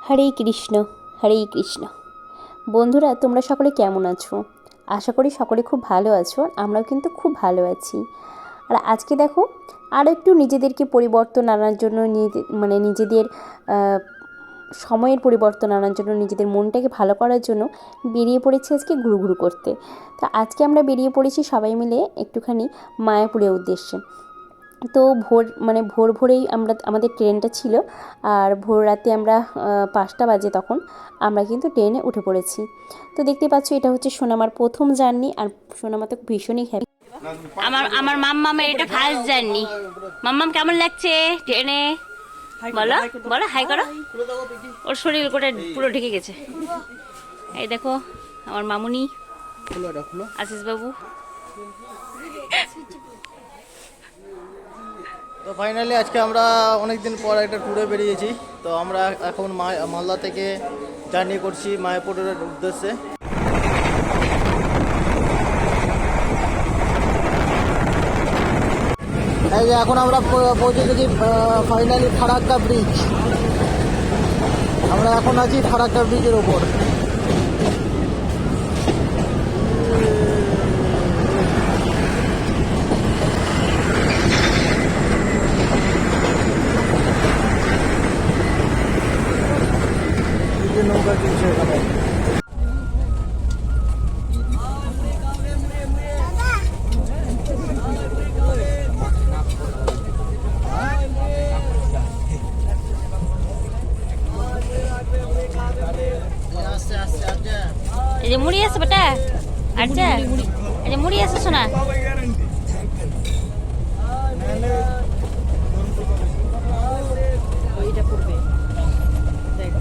হরে কৃষ্ণ, হরে কৃষ্ণ। বন্ধুরা, তোমরা সকলে কেমন আছো? আশা করি সকলে খুব ভালো আছো। আমরাও কিন্তু খুব ভালো আছি। আর আজকে দেখো, আরও একটু নিজেদেরকে পরিবর্তন আনার জন্য, নিজেদের সময়ের পরিবর্তন আনার জন্য, নিজেদের মনটাকে ভালো করার জন্য বেরিয়ে পড়েছি আজকে ঘুরু করতে। তা আজকে আমরা বেরিয়ে পড়েছি সবাই মিলে একটুখানি মায়াপুরের উদ্দেশ্যে। তো ভোর ভোরেই আমাদের ট্রেনটা ছিল। আর ভোর রাতে আমরা 5টা বাজে তখন আমরা কিন্তু ট্রেনে উঠে পড়েছি। তো দেখতে পাচ্ছ, এটা হচ্ছে সোনামার প্রথম জার্নি। আর সোনামা তো ভীষণই হ্যাপি। আমার আমার মাম্মামের এটা ফার্স্ট জার্নি। মাম্মাম কেমন লাগছে ট্রেনে? বলো বলো, হাই করো। ওর শরীর গোটা পুরো ঢেকে গেছে। এই দেখো আমার মামুনি, আশিস বাবু। তো ফাইনালি আজকে আমরা অনেক দিন পর একটা ট্যুরে বেরিয়েছি। তো আমরা এখন মালদা থেকে জার্নি করছি মায়াপুরের উদ্দেশ্যে। এই যে এখন আমরা পৌঁছে গেছি ফাইনালি ফারাক্কা ব্রিজ। আমরা এখন আছি ফারাক্কা ব্রিজের ওপর। নৌকা চলছে এখানে। এই যে মুড়ি আছে বেটা, আচ্ছা এই যে মুড়ি আছে সোনা। ওইটা পড়বে, দেখ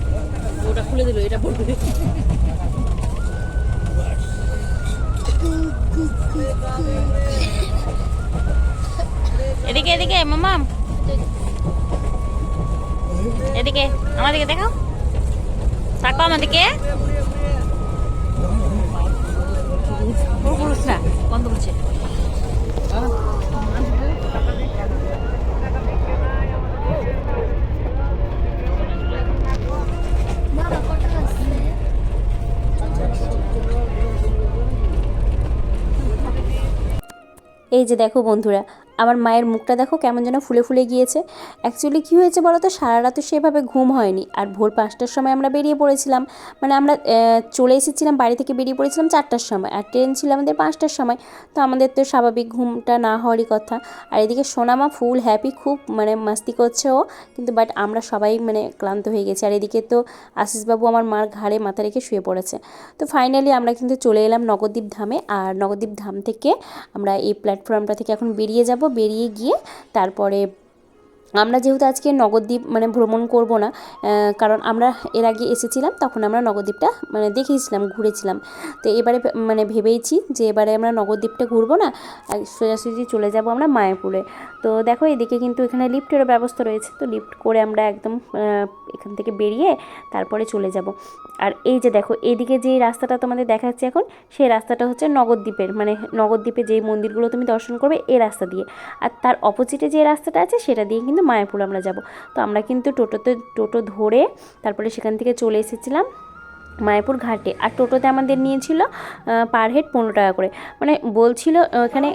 ওটা খুলে দিল, এটা পড়বে। এদিকে এদিকে মামাম, এদিকে আমাদেরকে দেখাও, তাকাও আমাদেরকে। পুরুষরা বন্ধ করছে। এই যে দেখো বন্ধুরা, আমার মায়ের মুখটা দেখো কেমন যেন ফুলে ফুলে গিয়েছে। অ্যাকচুয়ালি কী হয়েছে বলো তো, সারা রাত তো সেভাবে ঘুম হয়নি। আর ভোর 5টার সময় আমরা বেরিয়ে পড়েছিলাম, আমরা চলে এসেছিলাম, বাড়ি থেকে বেরিয়ে পড়েছিলাম 4টার সময়, আর ট্রেন ছিল আমাদের 5টার সময়। তো আমাদের তো স্বাভাবিক ঘুমটা না হওয়ারই কথা। আর এদিকে সোনামা ফুল হ্যাপি, খুব মাস্তি করছে ও, কিন্তু বাট আমরা সবাই ক্লান্ত হয়ে গেছি। আর এদিকে তো আশিসবাবু আমার মার ঘাড়ে মাথা রেখে শুয়ে পড়েছে। তো ফাইনালি আমরা কিন্তু চলে এলাম নবদ্বীপ ধামে। আর নবদ্বীপ ধাম থেকে আমরা এই প্ল্যাটফর্মটা থেকে এখন বেরিয়ে যাব। বেরিয়ে গিয়ে তারপরে আমরা যেহেতু আজকে নবদ্বীপ ভ্রমণ করব না, কারণ আমরা এর আগে এসেছিলাম, তখন আমরা নবদ্বীপটা দেখেছিলাম, ঘুরেছিলাম। তো এবারে ভেবেইছি যে এবারে আমরা নবদ্বীপটা ঘুরবো না, সোজাসুজি চলে যাব আমরা মায়াপুরে। তো দেখো এদিকে কিন্তু এখানে লিফটেরও ব্যবস্থা রয়েছে। তো লিফট করে আমরা একদম এখান থেকে বেরিয়ে তারপরে চলে যাব। আর এই যে দেখো, এদিকে যেই রাস্তাটা তোমাদের দেখাচ্ছে এখন, সেই রাস্তাটা হচ্ছে নবদ্বীপের, নবদ্বীপে যেই মন্দিরগুলো তুমি দর্শন করবে এই রাস্তা দিয়ে। আর তার অপোজিটে যে রাস্তাটা আছে সেটা দিয়ে কিন্তু মায়াপুর আমরা যাব। তো আমরা কিন্তু টোটো ধরে তারপরে সেখান থেকে চলে এসেছিলাম মায়াপুর ঘাটে। আর টোটোতে আমাদের নিয়েছিল পার হেড 15 টাকা করে। বলছিল এখানে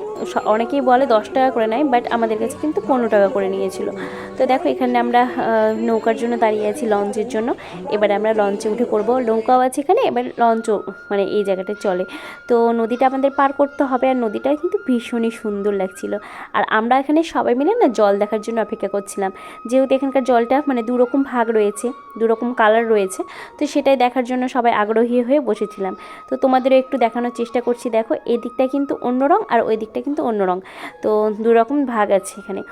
অনেকেই বলে 10 টাকা করে নেয়, বাট আমাদের কাছে কিন্তু 15 টাকা করে নিয়েছিল। তো দেখো এখানে আমরা নৌকার জন্য দাঁড়িয়ে আছি, লঞ্চের জন্য। এবারে আমরা লঞ্চে উঠে পড়বো, নৌকাও আছে এখানে, এবার লঞ্চও এই জায়গাটায় চলে। তো নদীটা আমাদের পার করতে হবে। আর নদীটা কিন্তু ভীষণই সুন্দর লাগছিল। আর আমরা এখানে সবাই মিলে না জল দেখার জন্য অপেক্ষা করছিলাম, যেহেতু এখানকার জলটা দুরকম ভাগ রয়েছে, দুরকম কালার রয়েছে। তো সেটাই দেখার জন্য সবাই আগ্রহী হয়ে বসেছিলাম। তো তোমাদেরও একটু দেখানোর চেষ্টা করছি। দেখো এই দিকটা কিন্তু অন্য রং, আর ওই দিকটা কিন্তু অন্য রং। তো দুরকম ভাগ আছে এখানে।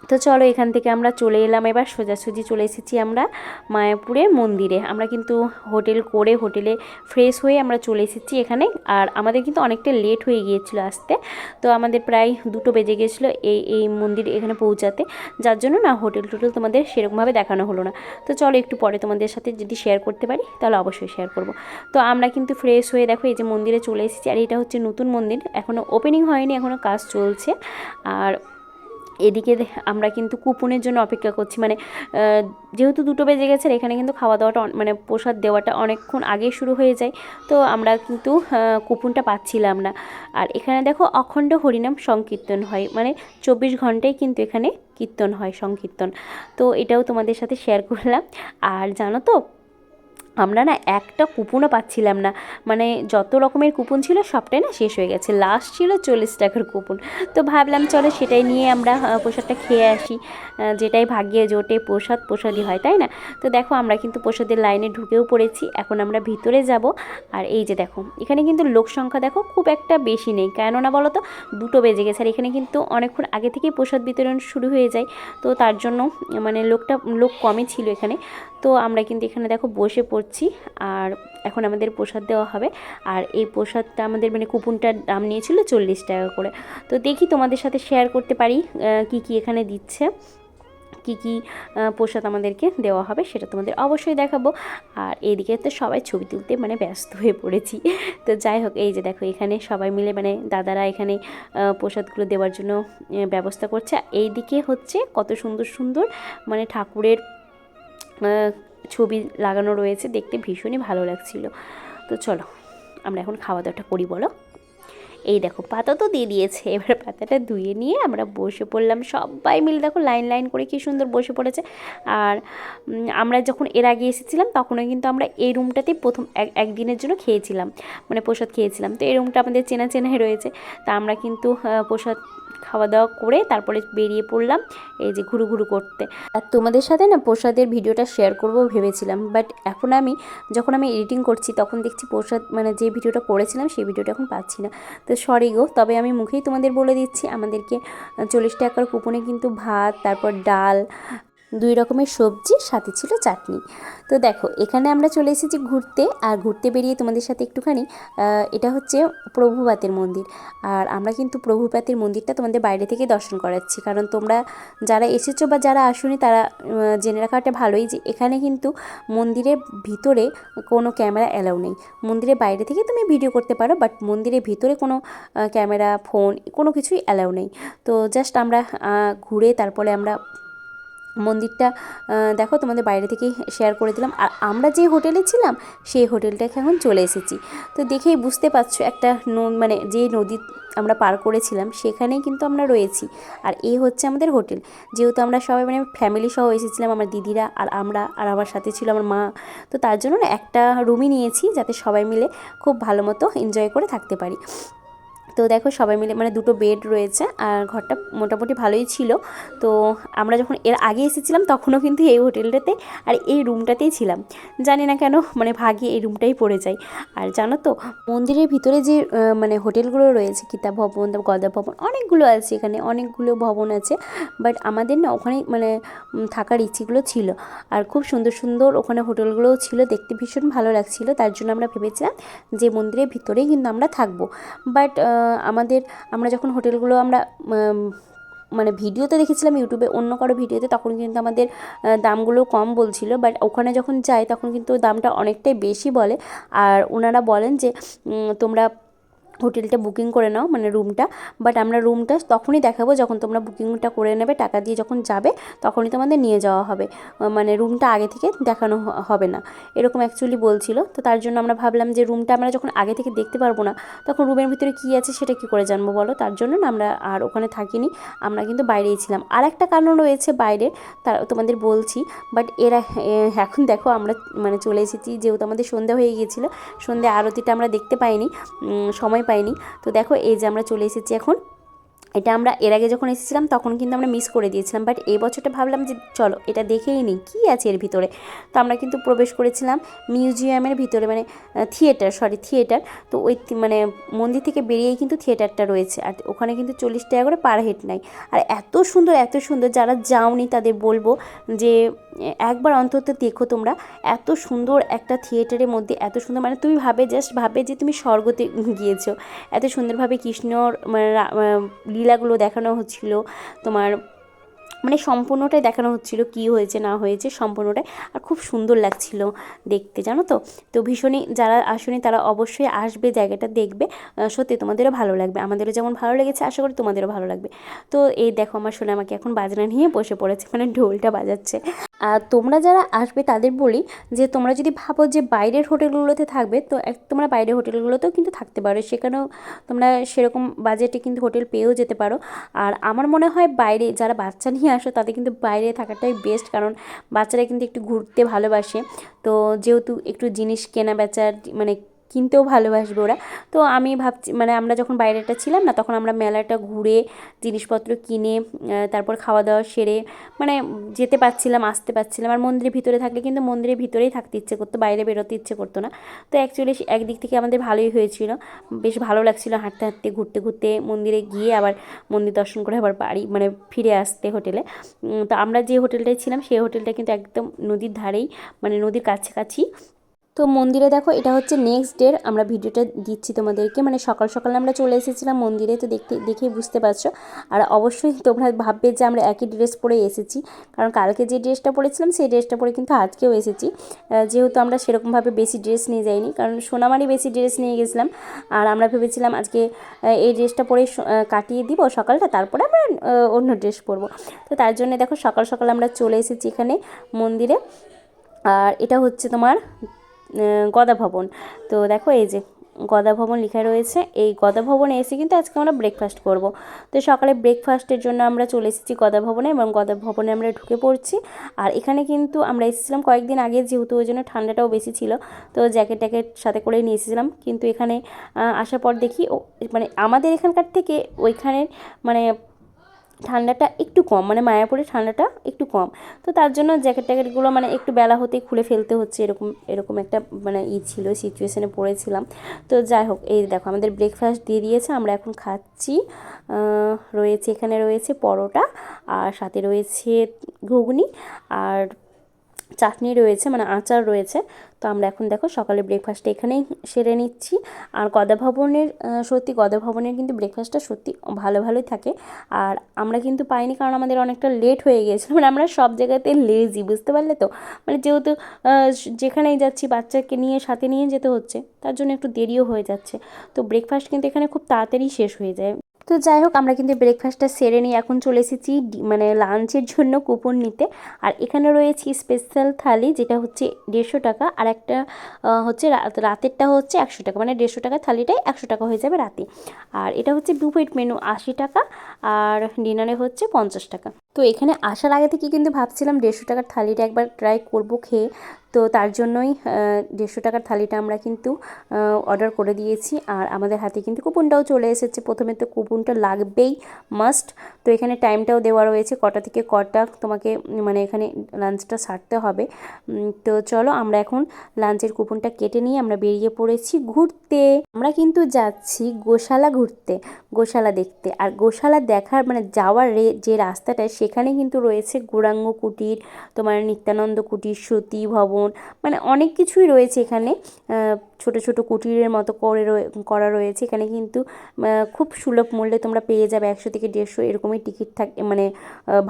তো চলো এখান থেকে আমরা চলে এলাম, এবার সোজাসুজি চলে এসেছি আমরা মায়াপুরের মন্দিরে। আমরা কিন্তু হোটেল করে হোটেলে ফ্রেশ হয়ে আমরা চলে এসেছি এখানে। আর আমাদের কিন্তু অনেকটা লেট হয়ে গিয়েছিল আসতে। তো আমাদের প্রায় 2টো বেজে গিয়েছিলো এই মন্দির এখানে পৌঁছাতে, যার জন্য না হোটেল তোমাদের সেরকমভাবে দেখানো হলো না। তো চলো একটু পরে তোমাদের সাথে যদি শেয়ার করতে পারি তাহলে অবশ্যই শেয়ার করব। তো আমরা কিন্তু ফ্রেশ হয়ে দেখো এই যে মন্দিরে চলে এসেছি। আর এটা হচ্ছে নতুন মন্দির, এখনও ওপেনিং হয়নি, এখনও কাজ চলছে। আর এদিকে আমরা কিন্তু কুপনের জন্য অপেক্ষা করছি, মানে যেহেতু 2টো বেজে গেছে আর এখানে কিন্তু খাওয়া দাওয়াটা মানে প্রসাদ দেওয়াটা অনেকক্ষণ আগেই শুরু হয়ে যায়, তো আমরা কিন্তু কুপনটা পাচ্ছিলাম না। আর এখানে দেখো অখণ্ড হরিনাম সংকীর্তন হয়, মানে 24 ঘন্টায় কিন্তু এখানে কীর্তন হয়, সংকীর্তন। তো এটাও তোমাদের সাথে শেয়ার করলাম। আর জানো তো আমরা না একটা কুপনও পাচ্ছিলাম না, মানে যত রকমের কুপন ছিল সবটাই না শেষ হয়ে গেছে, লাস্ট ছিল 40 টাকার কুপন। তো ভাবলাম চলো সেটাই নিয়ে আমরা প্রসাদটা খেয়ে আসি, যেটাই ভাগ্যে জোটে প্রসাদই হয়, তাই না? তো দেখো আমরা কিন্তু প্রসাদের লাইনে ঢুকেও পড়েছি, এখন আমরা ভিতরে যাব। আর এই যে দেখো এখানে কিন্তু লোক সংখ্যা দেখো খুব একটা বেশি নেই, কেননা বলো তো 2টো বেজে গেছে আর এখানে কিন্তু অনেকক্ষণ আগে থেকেই প্রসাদ বিতরণ শুরু হয়ে যায়, তো তার জন্য মানে লোক কমই ছিল এখানে। তো আমরা কিন্তু এখানে দেখো বসে পড়ছি, আর এখন আমাদের প্রসাদ দেওয়া হবে। আর এই প্রসাদটা আমাদের মানে কুপনটার দাম নিয়েছিল 40 টাকা করে। তো দেখি তোমাদের সাথে শেয়ার করতে পারি কি কি এখানে দিচ্ছে, কি কি প্রসাদ আমাদেরকে দেওয়া হবে সেটা তোমাদের অবশ্যই দেখাবো। আর এইদিকে তো সবাই ছবি তুলতে মানে ব্যস্ত হয়ে পড়েছি। তো যাই হোক এই যে দেখো এখানে সবাই মিলে মানে দাদারা এখানে প্রসাদগুলো দেওয়ার জন্য ব্যবস্থা করছে। এইদিকে হচ্ছে কত সুন্দর সুন্দর মানে ঠাকুরের ছবি লাগানো রয়েছে, দেখতে ভীষণই ভালো লাগছিল। তো চলো আমরা এখন খাওয়া দাওয়াটা করি, বলো। এই দেখো পাতা তো দিয়ে দিয়েছে, এবার পাতাটা ধুয়ে নিয়ে আমরা বসে পড়লাম সবাই মিলে, দেখো লাইন লাইন করে কী সুন্দর বসে পড়েছে। আর আমরা যখন এর আগে এসেছিলাম তখনও কিন্তু আমরা এই রুমটাতেই প্রথম একদিনের জন্য খেয়েছিলাম, মানে প্রসাদ খেয়েছিলাম। তো এই রুমটা আমাদের চেনা চেনাই রয়েছে, তা আমরা কিন্তু প্রসাদ খাওয়া দাওয়া করে তারপরে বেরিয়ে পড়লাম এই যে ঘুরু ঘুরু করতে। আর তোমাদের সাথে না প্রসাদের ভিডিওটা শেয়ার করবো ভেবেছিলাম, বাট এখন যখন আমি এডিটিং করছি তখন দেখছি প্রসাদ মানে যে ভিডিওটা করেছিলাম সেই ভিডিওটা এখন পাচ্ছি না। তো সরি গো, তবে আমি মুখেই তোমাদের বলে দিচ্ছি আমাদেরকে 40 টাকার কুপনে কিন্তু ভাত, তারপর ডাল, 2 রকমের সবজি, সাথে ছিল চাটনি। তো দেখো এখানে আমরা চলে এসেছি ঘুরতে, আর ঘুরতে বেরিয়ে তোমাদের সাথে একটুখানি এটা হচ্ছে প্রভুপাতের মন্দির। আর আমরা কিন্তু প্রভুপাতের মন্দিরটা তোমাদের বাইরে থেকে দর্শন করাচ্ছি, কারণ তোমরা যারা এসেছো বা যারা আসোনি তারা জেনে রাখাটা ভালোই যে এখানে কিন্তু মন্দিরের ভিতরে কোনো ক্যামেরা অ্যালাউ নেই। মন্দিরের বাইরে থেকে তুমি ভিডিও করতে পারো, বাট মন্দিরের ভিতরে কোনো ক্যামেরা, ফোন কোনো কিছুই অ্যালাউ নেই। তো জাস্ট আমরা ঘুরে তারপরে আমরা মন্দিরটা দেখো তোমাদের বাইরে থেকেই শেয়ার করে দিলাম। আর আমরা যে হোটেলে ছিলাম সেই হোটেলটাকে এখন চলে এসেছি। তো দেখেই বুঝতে পারছো একটা মানে যে নদী আমরা পার করেছিলাম সেখানেই কিন্তু আমরা রয়েছি। আর এই হচ্ছে আমাদের হোটেল, যেহেতু আমরা সবাই মানে ফ্যামিলি সহ এসেছিলাম, আমার দিদিরা আর আমরা, আর আমার সাথে ছিল আমার মা। তো তার জন্য না একটা রুমই নিয়েছি যাতে সবাই মিলে খুব ভালো মতো এনজয় করে থাকতে পারি। তো দেখো সবাই মিলে মানে 2টো বেড রয়েছে, আর ঘরটা মোটামুটি ভালোই ছিল। তো আমরা যখন এর আগে এসেছিলাম তখনও কিন্তু এই হোটেলটাতে আর এই রুমটাতেই ছিলাম, জানি না কেন মানে ভাগে এই রুমটাই পড়ে যায়। আর জানো তো মন্দিরের ভিতরে যে মানে হোটেলগুলো রয়েছে, কিতাব ভবন, গদা ভবন, অনেকগুলো আছে, এখানে অনেকগুলো ভবন আছে, বাট আমাদের না ওখানে মানে থাকার ইচ্ছেগুলো ছিল। আর খুব সুন্দর সুন্দর ওখানে হোটেলগুলোও ছিল, দেখতে ভীষণ ভালো লাগছিল। তার জন্য আমরা ভেবেছিলাম যে মন্দিরের ভিতরেই কিন্তু আমরা থাকবো। বাট আমরা যখন হোটেলগুলো আমরা মানে ভিডিওতে দেখেছিলাম ইউটিউবে অন্য কারো ভিডিওতে, তখন কিন্তু আমাদের দামগুলো কম বলছিল, বাট ওখানে যখন যাই তখন কিন্তু দামটা অনেকটাই বেশি বলে। আর ওনারা বলেন যে তোমরা হোটেলটা বুকিং করে নাও, মানে রুমটা। বাট আমরা রুমটা তখনই দেখাবো যখন তোমরা বুকিংটা করে নেবে, টাকা দিয়ে যখন যাবে তখনই তোমাদের নিয়ে যাওয়া হবে, মানে রুমটা আগে থেকে দেখানো হবে না, এরকম অ্যাকচুয়ালি বলছিল। তো তার জন্য আমরা ভাবলাম যে রুমটা আমরা যখন আগে থেকে দেখতে পারবো না তখন রুমের ভিতরে কী আছে সেটা কী করে জানবো বলো। তার জন্য না আমরা আর ওখানে থাকিনি, আমরা কিন্তু বাইরেই ছিলাম। আর একটা কারণ রয়েছে বাইরে, তার তোমাদের বলছি। বাট এখন দেখো আমরা মানে চলে এসেছি, যেহেতু আমাদের সন্ধ্যা হয়ে গিয়েছিলো, সন্ধ্যা আরতিটা আমরা দেখতে পাইনি, সময় পাইনি। তো দেখো এই যে আমরা চলে এসেছি এখন। এটা আমরা এর আগে যখন এসেছিলাম তখন কিন্তু আমরা মিস করে দিয়েছিলাম, বাট এই বছরটা ভাবলাম যে চলো এটা দেখেই নিই কী আছে এর ভিতরে। তো আমরা কিন্তু প্রবেশ করেছিলাম মিউজিয়ামের ভিতরে, মানে থিয়েটার। তো ওই মানে মন্দির থেকে বেরিয়েই কিন্তু থিয়েটারটা রয়েছে, আর ওখানে কিন্তু 40 টাকা করে পার হেড নেয়। আর এত সুন্দর, যারা যাওনি তাদের বলবো যে একবার অন্তত দেখো তোমরা। এত সুন্দর একটা থিয়েটারের মধ্যে এত সুন্দর, মানে তুমি ভাবে যে তুমি স্বর্গতে গিয়েছো। এত সুন্দরভাবে কৃষ্ণর মানে লীলাগুলো দেখানো হচ্ছিল, তোমার মানে সম্পূর্ণটাই দেখানো হচ্ছিল কী হয়েছে না হয়েছে সম্পূর্ণটাই, আর খুব সুন্দর লাগছিল দেখতে, জানো তো। তো ভীষণই, যারা আসেনি তারা অবশ্যই আসবে, জায়গাটা দেখবে, সত্যি তোমাদেরও ভালো লাগবে, আমাদেরও যেমন ভালো লেগেছে, আশা করি তোমাদেরও ভালো লাগবে। তো এই দেখো আমার সোনা আমাকে এখন বাজনা নিয়ে বসে পড়েছে, মানে ঢোলটা বাজাচ্ছে। আর তোমরা যারা আসবে তাদের বলি যে তোমরা যদি ভাবো যে বাইরের হোটেলগুলোতে থাকবে, তো তোমরা বাইরের হোটেলগুলোতেও কিন্তু থাকতে পারো, সেখানেও তোমরা সেরকম বাজেটে কিন্তু হোটেল পেয়েও যেতে পারো। আর আমার মনে হয় বাইরে যারা বাচ্চা নিয়ে আসো তাদের কিন্তু বাইরে থাকাটাই বেস্ট, কারণ বাচ্চারা কিন্তু একটু ঘুরতে ভালোবাসে। তো যেহেতু একটু জিনিস কেনা বেচার মানে কিনতেও ভালোবাসবে ওরা। তো আমি ভাবছি, মানে আমরা যখন বাইরেটা ছিলাম না, তখন আমরা মেলাটা ঘুরে জিনিসপত্র কিনে তারপর খাওয়া দাওয়া সেরে মানে যেতে পারছিলাম, আসতে পারছিলাম। আর মন্দিরের ভিতরে থাকলে কিন্তু মন্দিরের ভিতরেই থাকতে ইচ্ছে করতো, বাইরে বেরোতে ইচ্ছে করতো না। তো অ্যাকচুয়ালি একদিক থেকে আমাদের ভালোই হয়েছিল, বেশ ভালো লাগছিলো হাঁটতে হাঁটতে ঘুরতে ঘুরতে মন্দিরে গিয়ে আবার মন্দির দর্শন করে আবার বাড়ি মানে ফিরে আসতে হোটেলে। তো আমরা যে হোটেলটায় ছিলাম সেই হোটেলটা কিন্তু একদম নদীর ধারেই, মানে নদীর কাছাকাছি। তো মন্দিরে দেখো এটা হচ্ছে নেক্সট ডের আমরা ভিডিওটা দিচ্ছি তোমাদেরকে, মানে সকাল সকাল আমরা চলে এসেছিলাম মন্দিরে, তো দেখেই বুঝতে পারছো। আর অবশ্যই তোমরা ভাববে যে আমরা একই ড্রেস পরে এসেছি, কারণ কালকে যে ড্রেসটা পরেছিলাম সেই ড্রেসটা পরে কিন্তু আজকেও এসেছি। যেহেতু আমরা সেরকমভাবে বেশি ড্রেস নিয়ে যাইনি, কারণ সোনামারই বেশি ড্রেস নিয়ে গেছিলাম। আর আমরা ভেবেছিলাম আজকে এই ড্রেসটা পরে কাটিয়ে দিব সকালটা, তারপরে আমরা অন্য ড্রেস পরবো। তো তার জন্য দেখো সকাল সকাল আমরা চলে এসেছি এখানে মন্দিরে। আর এটা হচ্ছে তোমার গদা ভবন। তো দেখো এই যে গদা ভবন লেখা রয়েছে, এই গদা ভবনে এসে কিন্তু আজকে আমরা ব্রেকফাস্ট করব। তো সকালে ব্রেকফাস্টের জন্য আমরা চলে এসেছি গদা ভবনে, এবং গদা ভবনে আমরা ঢুকে পড়ছি। আর এখানে কিন্তু আমরা এসেছিলাম কয়েকদিন আগে, যেহেতু ওই জন্য ঠান্ডাটাও বেশি ছিল, তো জ্যাকেট ট্যাকেট সাথে করে নিয়ে এসেছিলাম। কিন্তু এখানে আসার পর দেখি মানে আমাদের এখানকার থেকে ওইখানের মানে ঠান্ডাটা একটু কম, মানে মায়াপুরের ঠান্ডাটা একটু কম। তো তার জন্য জ্যাকেট ট্যাকেটগুলো মানে একটু বেলা হতেই খুলে ফেলতে হচ্ছে, এরকম এরকম একটা মানে ছিল, সিচুয়েশানে পড়েছিলাম। তো যাই হোক, এই দেখো আমাদের ব্রেকফাস্ট দিয়ে দিয়েছে, আমরা এখন খাচ্ছি। রয়েছে এখানে রয়েছে পরোটা, আর সাথে রয়েছে ঘুগনি, আর চাটনি রয়েছে, মানে আচার রয়েছে। তো আমরা এখন দেখো সকালে ব্রেকফাস্টটা এখানেই সেরে নিচ্ছি। আর গদা ভবনের সত্যি গদা ভবনের কিন্তু ব্রেকফাস্টটা সত্যি ভালো ভালোই থাকে। আর আমরা কিন্তু পাইনি, কারণ আমাদের অনেকটা লেট হয়ে গিয়েছিল, মানে আমরা সব জায়গাতে লেজি, বুঝতে পারলে তো। মানে যেহেতু যেখানেই যাচ্ছি বাচ্চাকে নিয়ে সাথে নিয়ে যেতে হচ্ছে, তার জন্য একটু দেরিও হয়ে যাচ্ছে। তো ব্রেকফাস্ট কিন্তু এখানে খুব তাড়াতাড়ি শেষ হয়ে যায়। তো যাই হোক, আমরা কিন্তু ব্রেকফাস্টটা সেরে নিয়ে এখন চলে এসেছি মানে লাঞ্চের জন্য কুপন নিতে। আর এখানে রয়েছে স্পেশাল থালি, যেটা হচ্ছে 150 টাকা, আর একটা হচ্ছে রাতেরটা হচ্ছে 100 টাকা, মানে 150 টাকা থালিটাই 100 টাকা হয়ে যাবে রাতে। আর এটা হচ্ছে বুফেট মেনু 80 টাকা, আর ডিনারে হচ্ছে 50 টাকা। তো এখানে আসার আগে থেকে কিন্তু ভাবছিলাম 150 টাকার থালিটা একবার ট্রাই করবো খেয়ে। তো তার জন্যই 150 টাকার থালিটা আমরা কিন্তু অর্ডার করে দিয়েছি। আর আমাদের হাতে কিন্তু কুপনটাও চলে এসেছে। প্রথমে তো কুপনটা লাগবেই, মাস্ট। তো এখানে টাইমটাও দেওয়া রয়েছে, কটা থেকে কটা তোমাকে মানে এখানে লাঞ্চটা সারতে হবে। তো চলো আমরা এখন লাঞ্চের কুপনটা কেটে নিয়ে আমরা বেরিয়ে পড়েছি ঘুরতে। আমরা কিন্তু যাচ্ছি গোশালা ঘুরতে, গোশালা দেখতে। আর গোশালা দেখার মানে যাওয়ার যে রাস্তাটায়, সেখানে কিন্তু রয়েছে গৌরাঙ্গ কুটির, তোমার নিত্যানন্দ কুটির, সতী ভবন, মানে অনেক কিছুই রয়েছে এখানে। ছোট ছোট কুটিরের মতো করা রয়েছে এখানে, কিন্তু খুব সুলভ মূল্যে তোমরা পেয়ে যাবে, 100 থেকে 150 এরকমই টিকিট থাকে, মানে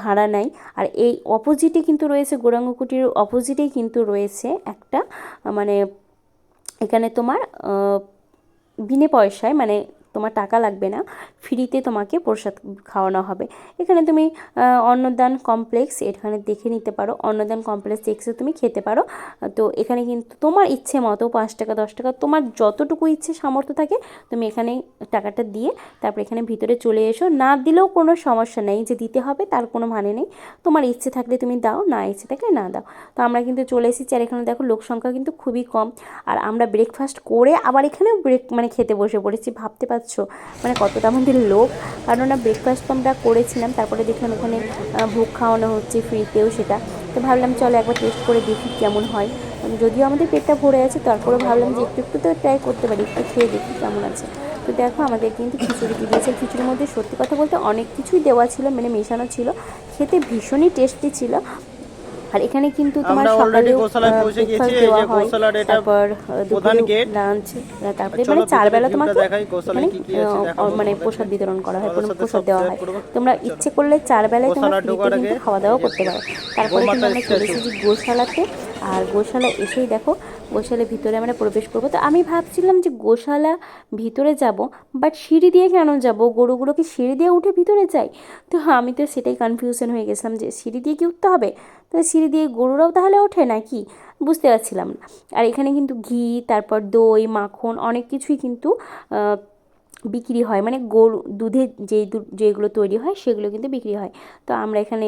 ভাড়া নাই। আর এই অপোজিটে কিন্তু রয়েছে গৌরাঙ্গ কুটিরের অপোজিটেই কিন্তু রয়েছে একটা মানে এখানে তোমার বিনে পয়সায়, মানে তোমার টাকা লাগবে না, ফ্রিতে তোমাকে প্রসাদ খাওয়ানো হবে। এখানে তুমি অন্নদান কমপ্লেক্স এখানে দেখে নিতে পারো, অন্নদান কমপ্লেক্স এক্সে তুমি খেতে পারো। তো এখানে কিন্তু তোমার ইচ্ছে মতো 5 টাকা 10 টাকা তোমার যতটুকু ইচ্ছে সামর্থ্য থাকে, তুমি এখানে টাকাটা দিয়ে তারপর এখানে ভিতরে চলে এসো। না দিলেও কোনো সমস্যা নেই, যে দিতে হবে তার কোনো মানে নেই, তোমার ইচ্ছে থাকলে তুমি দাও, না ইচ্ছে থাকলে না দাও। তো আমরা কিন্তু চলে এসেছি। আর এখানে দেখো লোক সংখ্যা কিন্তু খুবই কম। আর আমরা ব্রেকফাস্ট করে আবার এখানেও মানে খেতে বসে পড়েছি, ভাবতে পারছো মানে কতটা আমাদের লোক। কারণ না ব্রেকফাস্ট তো আমরা করেছিলাম, তারপরে দেখলাম এখানে ভোগ খাওয়ানো হচ্ছে ফ্রিতেও সেটা। তো ভাবলাম চলো একবার টেস্ট করে দেখি কেমন হয়। যদিও আমাদের পেটটা ভরে আছে, তারপরে ভাবলাম যে একটু একটু তো ট্রাই করতে পারি, একটু খেয়ে দেখি কেমন আছে। তো দেখো আমাদের কিন্তু খিচুড়ি দিয়েছে। খিচুড়ির মধ্যে সত্যি কথা বলতে অনেক কিছুই দেওয়া ছিল, মানে মেশানো ছিল, খেতে ভীষণই টেস্টি ছিল। আর এখানে কিন্তু তোমার আমরা অলরেডি সকালেও গোশালায় পৌঁছে গেছি। ব্রেকফাস্ট এই দেওয়া যে হয়, গোশালার এটা তারপর প্রধান দুপুরে গেট। লাঞ্চ, তারপরে চলো মানে চার ভিতরের বেলা ভিউটা তোমাকে দেখাই, গোশালায় এখানে কি কি আছে দেখাবো মানে তোমাদেরকে। প্রসাদ বিতরণ করা হয়, তোমাদের সাথে প্রসাদ সব দেওয়া শেয়ার হয়। করবো। তোমরা চলো। ইচ্ছে করলে চার বেলায় তোমরা গোশালা ফ্রিতে ঢোকার কিন্তু আগে খাওয়া দাওয়া এই যে করতে পারো। তারপরে কিন্তু গোমাতা আমরা চলে স্ট্যাচু। এসেছি গোশালাতে। আর গোশালা এসেই দেখো, গোশালার ভিতরে আমরা প্রবেশ করবো। তো আমি ভাবছিলাম যে গোশালা ভিতরে যাব, বাট সিঁড়ি দিয়ে কেন যাব? গরুগুলোকে সিঁড়ি দিয়ে উঠে ভিতরে যাই? তো আমি তো সেটাই কনফিউশন হয়ে গেছিলাম যে সিঁড়ি দিয়ে কি উঠতে হবে? তো সিঁড়ি দিয়ে গরুরাও তাহলে ওঠে নাকি, বুঝতে পারছিলাম না। আর এখানে কিন্তু ঘি, তারপর দই, মাখন, অনেক কিছুই কিন্তু বিক্রি হয়, মানে গরু দুধের যেগুলো তৈরি হয় সেগুলো কিন্তু বিক্রি হয়। তো আমরা এখানে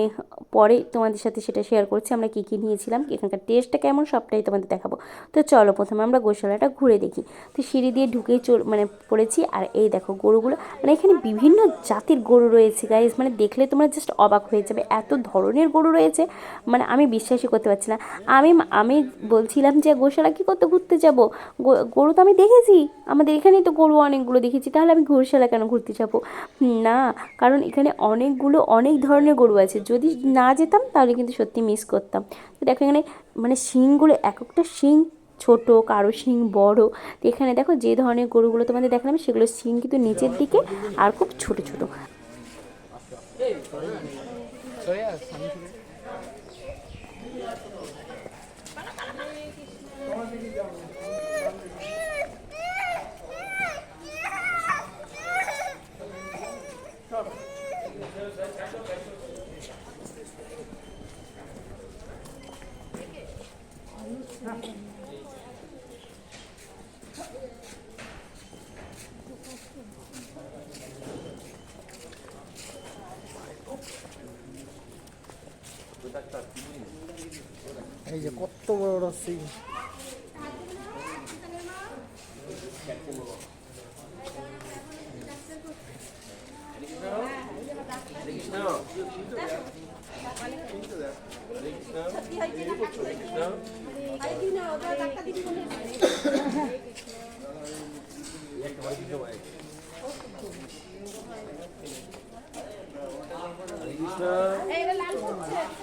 পরে তোমাদের সাথে সেটা শেয়ার করছি আমরা কী কী নিয়েছিলাম, এখানকার টেস্টটা কেমন সবটাই তোমাদের দেখাবো। তো চলো প্রথমে আমরা গোশালাটা ঘুরে দেখি। তো সিঁড়ি দিয়ে ঢুকেই মানে পড়েছি। আর এই দেখো গরুগুলো, মানে এখানে বিভিন্ন জাতির গরু রয়েছে গাইজ, মানে দেখলে তোমরা জাস্ট অবাক হয়ে যাবে, এত ধরনের গরু রয়েছে, মানে আমি বিশ্বাসই করতে পারছি না। আমি আমি বলছিলাম যে গোশালা কী করতে ঘুরতে যাব, গরু তো আমি দেখেছি, আমাদের এখানেই তো গরু অনেকগুলো দেখেছি, তাহলে আমি গোশালা কেন ঘুরতে যাব? না, কারণ এখানে অনেক ধরনের গরু আছে, যদি না যেতাম তাহলে কিন্তু সত্যি মিস করতাম। তো দেখো এখানে মানে শিংগুলো, এক একটা শিং ছোট, কারো শিং বড়। তো এখানে দেখো যে ধরনের গরুগুলো তোমাদের দেখালাম সেগুলো শিং কিন্তু নিচের দিকে আর খুব ছোট ছোট। এই যে কত বড় বড় সিং।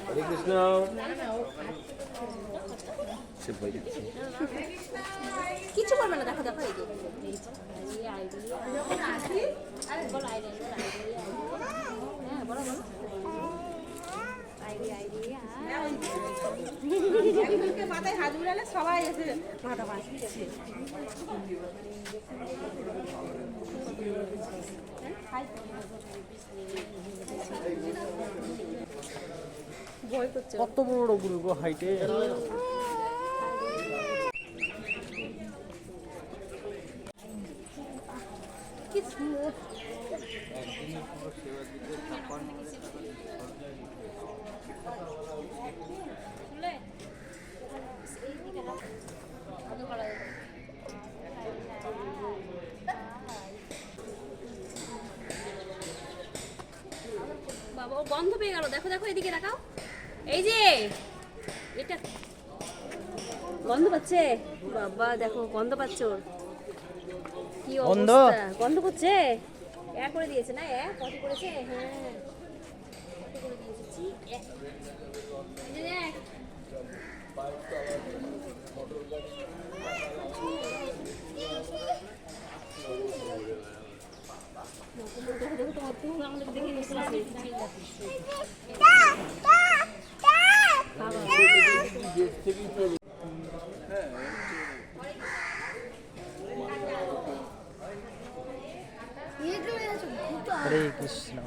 হরে কৃষ্ণ। কিছু করবে না, দেখো দেখো এই যে মাথায় হাত বুলালে সবাই এসে মাথা পাচ্ছে। কত বড় বড় গরু গো হাইটে। বাবা ও গন্ধ পেয়ে গেল, দেখো দেখো এদিকে তাকাও, এই যে এটা গন্ধ পাচ্ছে, বাবা দেখো গন্ধ পাচ্ছে, ওর কি গন্ধ? অবস্থা, গন্ধ করছে, করে দিয়েছে না, পটি করেছে, হ্যাঁ পটি করে দিয়েছে, ঠিক এই যে দেখ। হরে কৃষ্ণ।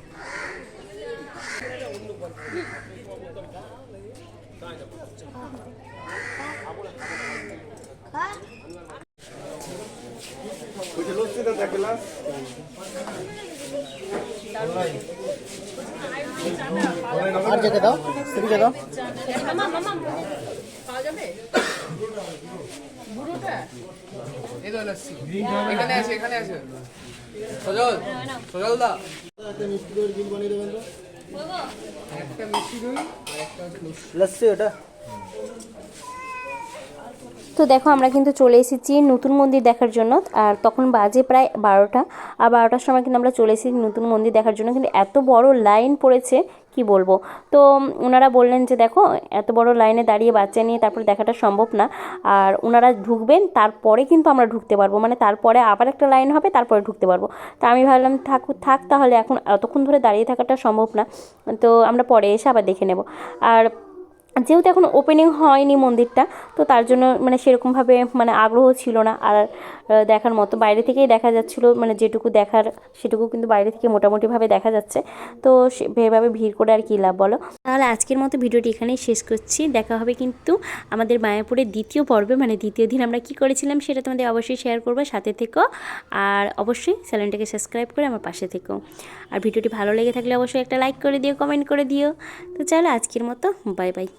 আর যেতে দাও, সেদিকে দাও। এখানে আছে, এখানে আছে। সজল, সজল দা। একটা মিষ্টি দইয়ের বিল বানিয়ে দেবেন তো। একটা মিষ্টি দই আর একটা হচ্ছে লস্যি। লস্যি ওটা। তো দেখো আমরা কিন্তু চলে এসেছি নতুন মন্দির দেখার জন্য। আর তখন বাজে প্রায় 12টা, আর 12টার সময় কিন্তু আমরা চলে এসেছি নতুন মন্দির দেখার জন্য। কিন্তু এত বড় লাইন পড়েছে কি বলবো। তো ওনারা বললেন যে দেখো এত বড় লাইনে দাঁড়িয়ে বাচ্চা নিয়ে তারপরে দেখাটা সম্ভব না, আর ওনারা ঢুকবেন তারপরে কিন্তু আমরা ঢুকতে পারবো, মানে তারপরে আবার একটা লাইন হবে তারপরে ঢুকতে পারবো। তো আমি ভাবলাম থাক তাহলে, এখন এতক্ষণ ধরে দাঁড়িয়ে থাকাটা সম্ভব না, তো আমরা পরে এসে আবার দেখে নেব। আর যেহেতু এখন ওপেনিং হয়নি মন্দিরটা, তো তার জন্য মানে সেরকমভাবে মানে আগ্রহ ছিল না আর দেখার মতো। বাইরে থেকেই দেখা যাচ্ছিলো, মানে যেটুকু দেখার সেটুকু কিন্তু বাইরে থেকে মোটামুটিভাবে দেখা যাচ্ছে। তো সেভাবে ভিড় করে আর কী লাভ বলো। তাহলে আজকের মতো ভিডিওটি এখানেই শেষ করছি। দেখা হবে কিন্তু আমাদের মায়াপুরের দ্বিতীয় পর্বে, মানে দ্বিতীয় দিন আমরা কি করেছিলাম সেটা তোমাদের অবশ্যই শেয়ার করবো, সাথে থেকো। আর অবশ্যই চ্যানেলটাকে সাবস্ক্রাইব করে আমার পাশে থেকো। আর ভিডিওটি ভালো লেগে থাকলে অবশ্যই একটা লাইক করে দিও, কমেন্ট করে দিও। তো চলো আজকের মতো বাই বাই।